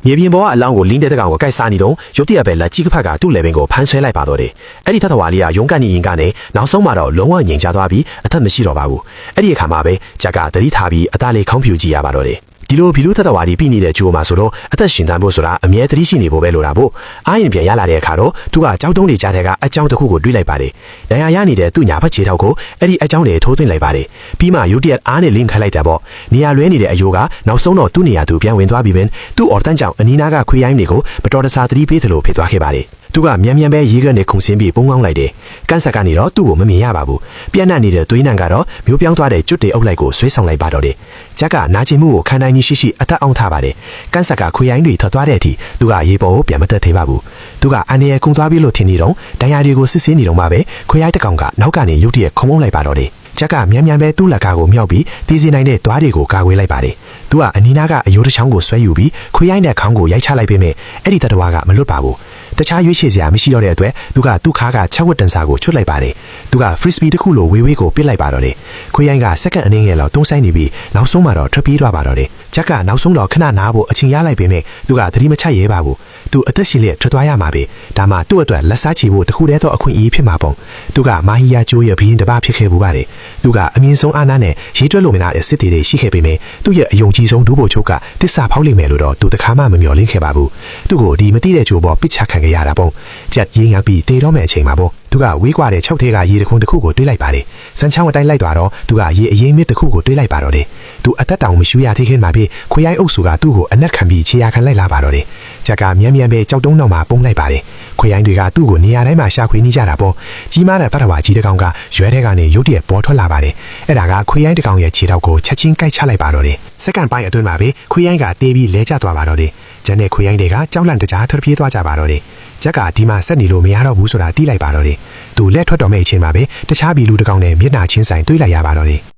မြေပြင်ပေါ်ကအလောင်းကိုလင်းတဲ့ကောင်ကိုကိုက်စားနေတော့ရုတ်တရက်ပဲလက်ကြီးကဖက်ကသူ့လေပင်ကိုဖမ်းဆွဲလိုက်ပါတော့တယ်အဲ့ဒီထထဝါလေးကရုံးကန်နေရင်ကနေနောက်ဆုံးမှတော့လုံးဝငြိမ်ချသွားပြီးအသက်မရှိတော့ပါဘူးအဲ့ဒီအခါမှာပဲဂျက်ကသတိထားပြီးအသားလေးခေါင်းဖြူကြည့်ရပါတော့တယ်ဒီလိုဘီလူထထဝါဒီပြီးနေတဲ့ဂျိုမှာဆိုတော့အသက်ရှင်သန်ဖို့ဆိုတာအမြဲတမ်းရှိနေဖို့ပဲလိုတာပေါ့အားရင်ပြန်ရလာတဲ့အခါတော့သူကကြောက်တုံးတွေကြားထဲကအကြောင်းတစ်ခုကိုတွေးလိုက်ပါတယ်။နိုင်ရနေတဲ့သူ့ညာဘက်ခြေထောက်ကိုအဲ့ဒီအကြောင်းတွေထိုးသွင်းလိုက်ပါတယ်။ပြီးမှရုတ်တရက်အားနဲ့လင်းခတ်လိုက်တာပေါ့။နေရာလွဲနေတဲ့အယိုးကနောက်ဆုံးတော့သူ့နေရာသူပြန်ဝင်သွားပြီးပင်သူ့အော်တန်းကြောင့်အနီးနားကခွေးရိုင်းတွေကိုမတော်တဆသတိပေးသလိုဖြစ်သွားခဲ့ပါတယ်။သူကမြန်မြန်ပဲရေကနေခုန်ဆင်းပြီးပုံကောင်းလိုက်တယ်။ကန်ဆာကနေတော့သူ့ကိုမမြင်ရပါဘူး။ပြန့်နှံ့နေတဲ့သွေးနံကတော့မျိုးပြောင်းသွားတဲ့ကျွတ်တွေအုပ်လိုက်ကိုဆွဲဆောင်လိုက်ပါတော့တယ်။ဂျက်ကနာကျင်မှုကိုခံနိုင်ရှိအသက်အောင်ထားပါတယ်။ကန်ဆာကခွေရိုင်းတွေထွက်သွားတဲ့အထိသူကရေပေါ်ကိုပြန်မတက်သေးပါဘူး။သူကအန်ရယ်ကုံသွားပြီးလို့ထင်နေတော့ဒဏ်ရာတွေကိုစစ်ဆေးနေတော့မှပဲခွေရိုင်းတစ်ကောင်ကနောက်ကနေရုတ်တရက်ခုံမုန်းလိုက်ပါတော့တယ်။ဂျက်ကမြန်မြန်ပဲသူ့လက်ကားကိုမြောက်ပြီးတည်စီနိုင်တဲ့သွားတွေကိုကာကွယ်လိုက်ပါတယ်။သူကအနီးနားကအယိုးတစ်ချောင်းကိုဆွဲယူပြီးခွေရိုင်းတဲ့ခေါင်းကိုရိုက်ချလိုက်ပေမဲ့အဲ့ဒီတတဝါကမလွတ်ပါဘူး။တခြားရွေးချယ်စရာမရှိတော့တဲ့အတွက်သူကသူ့ခါကချက်ဝတ်တန်စာကိုချွတ်လိုက်ပါတယ်။သူက frisbee တစ်ခုလိုဝေးဝေးကိုပစ်လိုက်ပါတော့တယ်။ခွေးရိုင်းကစက္ကန့်အနည်းငယ်လောက်တုံးဆိုင်နေပြီးနောက်ဆုံးမှတော့ထွက်ပြေးသွားပါတော့တယ်။ဂျက်ကနောက်ဆုံးတော့ခဏနားဖို့အချိန်ရလိုက်ပေမဲ့သူကသတိမချရဲပါဘူး။သူအသက်ရှင်လျက်ထွက်သွားရမှာပဲ။ဒါမှသူ့အတွက်လက်စားချေဖို့တခုတည်းသောအခွင့်အရေးဖြစ်မှာပေါ့။သူကမာဟီယာကျိုးရဲ့ဘီရင်တစ်ပါးဖြစ်ခဲ့ဘူးပါတယ်။သူကအမြင့်ဆုံးအာဏာနဲ့ရေးတွက်လို့မနာတဲ့စစ်တီတွေရှိခဲ့ပေမဲ့သူ့ရဲ့အယုံကြည်ဆုံးဒူးဘိုချုပ်ကတစ္ဆာဖောက်လိမ့်မယ်လို့တော့သူတခါမှမမျှော်လင့်ခဲ့ပါဘူး။သူ့ကိုဒီမသိတဲ့ဂျိုးပေါ်ပစ်ချခံခဲ့ရတာပေါ့။ဂျက်ရင်းငါပြီးတေတော့မဲ့အချိန်မှာပေါ့သူကဝေးကွာတဲ့၆ထဲကရေတခုံတစ်ခုကိုတွေးလိုက်ပါတယ်စမ်းချောင်းအတိုင်းလိုက်သွားတော့သူကရေအရင်မြစ်တစ်ခုကိုတွေးလိုက်ပါတော့တယ်သူအသက်တောင်မရှူရသေးခင်မှာပြီခွေရိုင်းအုပ်စုကသူ့ကိုအနက်ခံပြီးခြေရာခံလိုက်လာပါတော့တယ်ဂျက်ကမြန်မြန်ပဲကြောက်တုံးနောက်မှာပုံလိုက်ပါတယ်ခွေရိုင်းတွေကသူ့ကိုနေရာတိုင်းမှာရှာဖွေနေကြတာပေါ့ကြီးမားတဲ့ဖတ်တော်ဝါကြီးတစ်ကောင်ကရွဲထဲကနေရုတ်တရက်ပေါ်ထွက်လာပါတယ်အဲ့ဒါကခွေရိုင်းတစ်ကောင်ရဲ့ခြေထောက်ကိုချက်ချင်းကိုက်ချလိုက်ပါတော့တယ်စက္ကန့်ပိုင်းအတွင်းမှာပဲခွေရိုင်းကတေးပြီးလဲကျသွားပါတော့တယ်ဂျန်နဲ့ခွေရိုင်းတွေကကြောက်လန့်တကြားထွက်ပြေးသွားကြပါတော့တယ်ဂျက်ကဒီမှာဆက်နေလို့မရတော့ဘူးဆိုတာသိလိုက်ပါတော့တယ်သူလက်ထွက်တော်မဲ့အချိန်မှာပဲတခြားဘီလူတစ်ကောင်နဲ့မျက်နှာချင်းဆိုင်တွေးလိုက်ရပါတော့တယ်